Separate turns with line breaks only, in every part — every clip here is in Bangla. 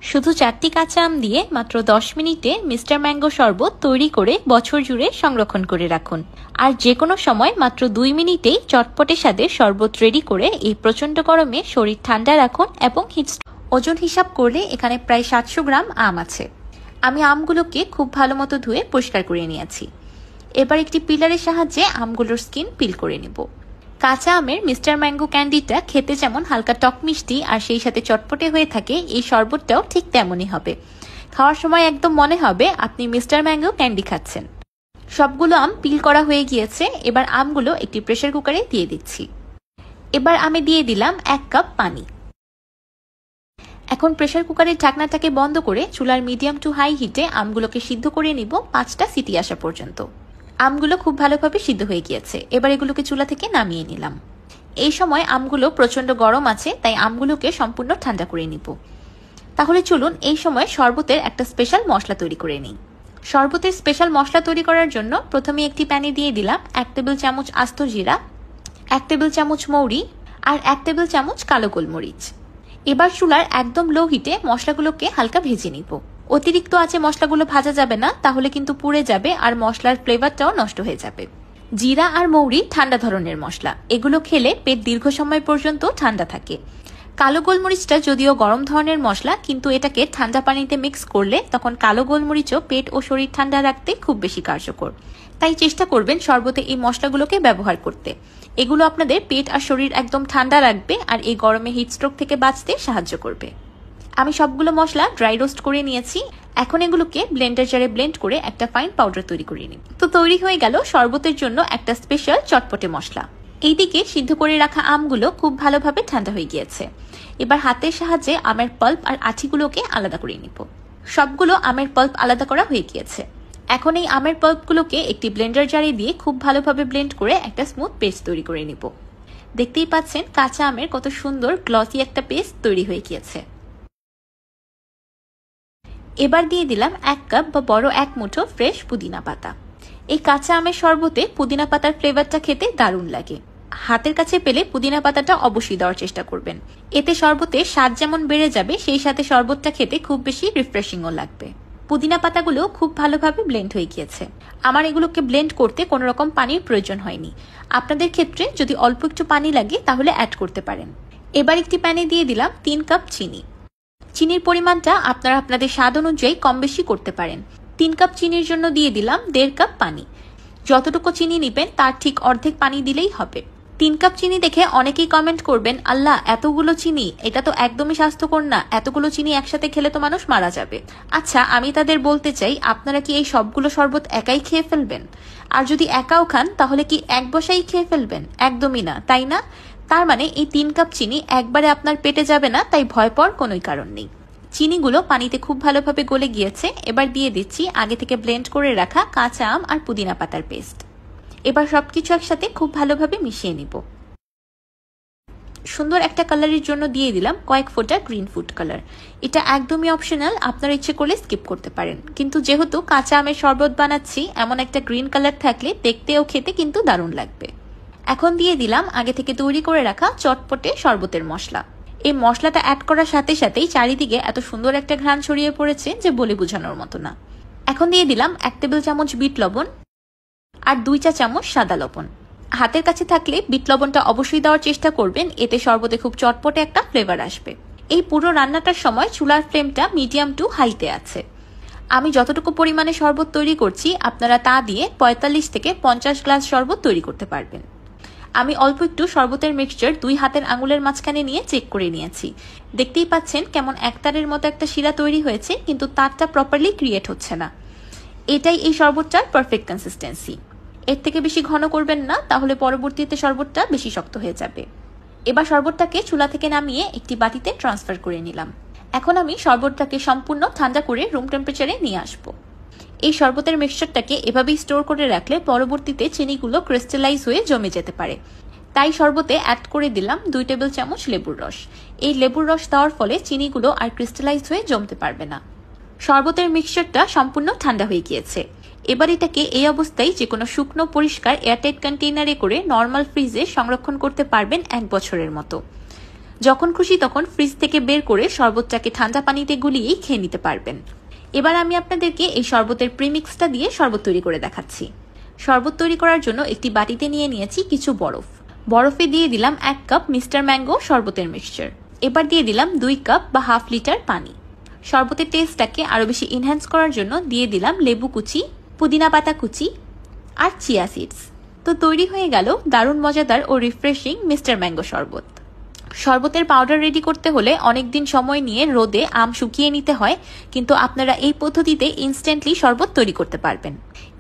শুধু 4টি কাঁচা আম দিয়ে মাত্র 10 মিনিটে মিস্টার ম্যাঙ্গো শরবত তৈরি করে বছর জুড়ে সংরক্ষণ করে রাখুন। আর যে কোনো সময় মাত্র 2 মিনিটেই চটপটে স্বাদের শরবত রেডি করে এই প্রচন্ড গরমে শরীর ঠান্ডা রাখুন এবং ওজন হিসাব করলে এখানে প্রায় 700 গ্রাম আম আছে। আমি আমগুলোকে খুব ভালো মতো ধুয়ে পরিষ্কার করে নিয়েছি। এবার একটি পিলারের সাহায্যে আমগুলোর স্কিন পিল করে নেব। কাঁচা আমের মিস্টার ম্যাঙ্গো ক্যান্ডিটা খেতে যেমন হালকা টক মিষ্টি আর সেই সাথে চটপটে হয়ে থাকে, এই শরবতটাও ঠিক তেমনই হবে। খাওয়ার সময় একদম মনে হবে আপনি মিস্টার ম্যাঙ্গো ক্যান্ডি খাচ্ছেন। সবগুলো আম পিল করা হয়ে গিয়েছে। এবার আমগুলো একটি প্রেসার কুকারে দিয়ে দিচ্ছি। এবার আমি দিয়ে দিলাম 1 কাপ পানি। এখন প্রেসার কুকারের ঢাকনাটাকে বন্ধ করে চুলার মিডিয়াম টু হাই হিটে আমগুলোকে সিদ্ধ করে নিব 5টা সিটি আসা পর্যন্ত। আমগুলো খুব ভালোভাবে সিদ্ধ হয়ে গিয়েছে। এবার এগুলোকে চুলা থেকে নামিয়ে নিলাম। এই সময় আমগুলো প্রচন্ড গরম আছে, তাই আমগুলোকে সম্পূর্ণ ঠান্ডা করে নিব। তাহলে চলুন এই সময় শরবতের একটা স্পেশাল মশলা তৈরি করে নিই। শরবতের স্পেশাল মশলা তৈরি করার জন্য প্রথমে একটি প্যানে দিয়ে দিলাম 1 টেবিল চামচ আস্ত জিরা, 1 টেবিল চামচ মৌরি আর 1 টেবিল চামচ কালো গোলমরিচ। এবার চুলার একদম লো হিটে মশলাগুলোকে হালকা ভেজে নিব। অতিরিক্ত আছে মশলাগুলো ভাজা যাবে না, তাহলে কিন্তু পুড়ে যাবে আর মশলার ফ্লেভারটাও নষ্ট হয়ে যাবে। জিরা আর মৌরি ঠান্ডা ধরনের মশলা, এগুলো খেলে পেট দীর্ঘ সময় পর্যন্ত ঠান্ডা থাকে। কালো গোলমরিচটা যদিও গরম ধরনের মশলা, কিন্তু এটাকে ঠান্ডা পানিতে মিক্স করলে তখন কালো গোলমরিচও পেট ও শরীর ঠান্ডা রাখতে খুব বেশি কার্যকর। তাই চেষ্টা করবেন শরবতে এই মশলাগুলোকে ব্যবহার করতে। এগুলো আপনাদের পেট আর শরীর একদম ঠান্ডা রাখবে আর এই গরমে হিটস্ট্রোক থেকে বাঁচতে সাহায্য করবে। আমি সবগুলো মশলা ড্রাই রোস্ট করে নিয়েছি। এখন এগুলোকে ব্লেন্ডার জারে ব্লেন্ড করে একটা ফাইন পাউডার তৈরি করে নিই। তো তৈরি হয়ে গেল শরবতের জন্য একটা স্পেশাল চটপটে মশলা। এইদিকে সিদ্ধ করে রাখা আমগুলো খুব ভালোভাবে ঠান্ডা হয়ে গিয়েছে। এবার হাতের সাহায্যে আমের পাল্প আর আঠিগুলোকে আলাদা করে নিব। সবগুলো আমের পাল্প আলাদা করা হয়ে গিয়েছে। এখন এই আমের পাল্পগুলোকে একটি ব্লেন্ডার জারে দিয়ে খুব ভালোভাবে ব্লেন্ড করে একটা স্মুথ পেস্ট তৈরি করে নিব। দেখতেই পাচ্ছেন কাঁচা আমের কত সুন্দর গ্লসি একটা পেস্ট তৈরি হয়ে গিয়েছে। এবার দিয়ে দিলাম 1 কাপ বা বড় 1 মুঠো ফ্রেশ পুদিনা পাতা। এই কাঁচা আমের শরবতে পুদিনা পাতার ফ্লেভারটা খেতে দারুণ লাগে। হাতের কাছে পেলে পুদিনা পাতাটা অবশ্যই দেওয়ার চেষ্টা করবেন। এতে শরবতে স্বাদ যেমন বেড়ে যাবে, সেই সাথে শরবতটা খেতে খুব বেশি রিফ্রেশিংও লাগবে। পুদিনা পাতাগুলো খুব ভালোভাবে ব্লেন্ড হয়ে গিয়েছে। আমার এগুলোকে ব্লেন্ড করতে কোনো রকম পানির প্রয়োজন হয়নি। আপনাদের ক্ষেত্রে যদি অল্প একটু পানি লাগে তাহলে অ্যাড করতে পারেন। এবার একটি প্যানে দিয়ে দিলাম 3 কাপ চিনি। চিনির পরিমাণটা আপনারা আপনাদের স্বাদ অনুযায়ী কম বেশি করতে পারেন। 3 কাপ চিনির জন্য দিয়ে দিলাম 1.5 কাপ পানি। যতটুকু চিনি নেবেন তার ঠিক অর্ধেক পানি দিলেই হবে। 3 কাপ চিনি দেখে অনেকেই কমেন্ট করবেন, আল্লাহ এতগুলো চিনি, এটা তো একদমই স্বাস্থ্যকর না, এতগুলো চিনি একসাথে খেলে তো মানুষ মারা যাবে। আচ্ছা, আমি তাদের বলতে চাই, আপনারা কি এই সবগুলো শরবত একাই খেয়ে ফেলবেন? আর যদি একাও খান তাহলে কি এক বসাই খেয়ে ফেলবেন? একদমই না, তাই না? তার মানে এই 3 কাপ চিনি একবারে আপনার পেটে যাবে না, তাই ভয় পাওয়ার কোনোই কারণ নেই। চিনিগুলো পানিতে খুব ভালোভাবে গলে গিয়েছে। এবার দিয়ে দিচ্ছি আগে থেকে ব্লেন্ড করে রাখা কাঁচা আম আর পুদিনা পাতার পেস্ট। এবার সবকিছু একসাথে খুব ভালোভাবে মিশিয়ে নিব। সুন্দর একটা কালারের জন্য দিয়ে দিলাম কয়েক ফোঁটা গ্রিন ফুড কালার। এটা একদমই অপশনাল, আপনারা ইচ্ছে করলে স্কিপ করতে পারেন। কিন্তু যেহেতু কাঁচা আমের শরবত বানাচ্ছি, এমন একটা গ্রিন কালার থাকলে দেখতে ও খেতে কিন্তু দারুণ লাগবে। এখন দিয়ে দিলাম আগে থেকে তৈরি করে রাখা চটপটে শরবতের মশলা। এই মশলাটা অ্যাড করার সাথে সাথেই চারিদিকে এত সুন্দর একটা ঘ্রাণ ছড়িয়ে পড়েছে যে বলে বোঝানোর মতো না। এখন দিয়ে দিলাম 1 টেবিল চামচ বিট লবণ আর 2 চা চামচ সাদা লবণ। হাতের কাছে থাকলে বিট লবণটা অবশ্যই দেওয়ার চেষ্টা করবেন, এতে শরবতে খুব চটপটে একটা ফ্লেভার আসবে। এই পুরো রান্নাটার সময় চুলার ফ্লেমটা মিডিয়াম টু হাইতে আছে। আমি যতটুকু পরিমাণে শরবত তৈরি করছি আপনারা তা দিয়ে 45 থেকে 50 গ্লাস শরবত তৈরি করতে পারবেন। আমি অল্প একটু শরবতের মিক্সচার 2 হাতের আঙুলের মাঝখানে নিয়ে চেক করে নিয়েছি। দেখতেই পাচ্ছেন কেমন একতারের মতো একটা শিরা তৈরি হয়েছে, কিন্তু তারটা প্রপারলি ক্রিয়েট হচ্ছে না। এটাই এই শরবতটার পারফেক্ট কনসিস্টেন্সি। এর থেকে বেশি ঘন করবেন না, তাহলে পরবর্তীতে শরবতটা বেশি শক্ত হয়ে যাবে। এবার শরবতটাকে চুলা থেকে নামিয়ে একটি বাটিতে ট্রান্সফার করে নিলাম। এখন আমি শরবতটাকে সম্পূর্ণ ঠান্ডা করে রুম টেম্পারেচারে নিয়ে আসবো। এই শরবতের মিক্সচারটাকে এভাবেই স্টোর করে রাখলে পরবর্তীতে চিনিগুলো ক্রিস্টালাইজ হয়ে জমে যেতে পারে। তাই শরবতে অ্যাড করে দিলাম 2 টেবিল চামচ লেবুর রস। এই লেবুর রস দেওয়ার ফলে চিনিগুলো আর ক্রিস্টালাইজ হয়ে জমতে পারবে না। শরবতের মিক্সচারটা সম্পূর্ণ ঠান্ডা হয়ে গিয়েছে। এবার এটাকে এই অবস্থায় যে কোনো শুকনো পরিষ্কার এয়ারটাইট কন্টেইনারে করে নর্মাল ফ্রিজে সংরক্ষণ করতে পারবেন 1 বছরের মতো। যখন খুশি তখন ফ্রিজ থেকে বের করে শরবতটাকে ঠান্ডা পানিতে গুলিয়েই খেয়ে নিতে পারবেন। এবার আমি আপনাদেরকে এই শরবতের প্রিমিক্সটা দিয়ে শরবত তৈরি করে দেখাচ্ছি। শরবত তৈরি করার জন্য একটি বাটিতে নিয়ে নিয়েছি কিছু বরফ। বরফে দিয়ে দিলাম 1 কাপ মিস্টার ম্যাঙ্গো শরবতের মিক্সচার। এবার দিয়ে দিলাম 2 কাপ বা হাফ লিটার পানি। শরবতের টেস্টটাকে আরো বেশি এনহ্যান্স করার জন্য দিয়ে দিলাম লেবু কুচি, পুদিনা পাতা কুচি আর চিয়া সিডস। তো তৈরি হয়ে গেল দারুণ মজাদার ও রিফ্রেশিং মিস্টার ম্যাঙ্গো শরবত। শরবতের পাউডার রেডি করতে হলে অনেকদিন সময় নিয়ে রোদে আম শুকিয়ে নিতে হয়, কিন্তু আপনারা এই পদ্ধতিতে ইনস্ট্যান্টলি শরবত তৈরি করতে পারবেন।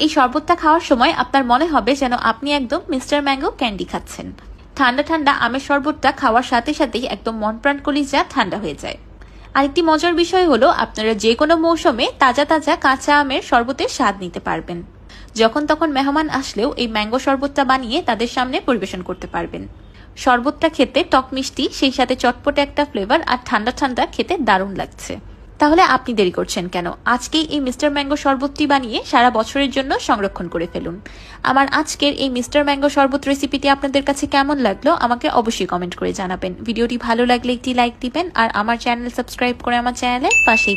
এই শরবতটা খাওয়ার সময় আপনার মনে হবে যেন আপনি একদম মিস্টার ম্যাঙ্গো ক্যান্ডি খাচ্ছেন। ঠান্ডা ঠান্ডা আমের শরবতটা খাওয়ার সাথে সাথেই একদম মন প্রাণ কলিজা ঠান্ডা হয়ে যায়। আরেকটি মজার বিষয় হলো আপনারা যে কোনো মৌসুমে তাজা তাজা কাঁচা আমের শরবতের স্বাদ নিতে পারবেন। যখন তখন মেহমান আসলেও এই ম্যাঙ্গো শরবতটা বানিয়ে তাদের সামনে পরিবেশন করতে পারবেন। শরবতটা খেতে টক মিষ্টি, সেই সাথে চটপটে একটা ফ্লেভার আর ঠান্ডা ঠান্ডা খেতে দারুণ লাগছে। তাহলে আপনি দেরি করছেন কেন? আজকেই এই মিস্টার ম্যাঙ্গো শরবতটি বানিয়ে সারা বছরের জন্য সংরক্ষণ করে ফেলুন। আমার আজকের এই মিস্টার ম্যাঙ্গো শরবত রেসিপিটি আপনাদের কাছে কেমন লাগলো আমাকে অবশ্যই কমেন্ট করে জানাবেন। ভিডিওটি ভালো লাগলে একটি লাইক দিবেন আর আমার চ্যানেল সাবস্ক্রাইব করে আমার চ্যানেলের পাশেই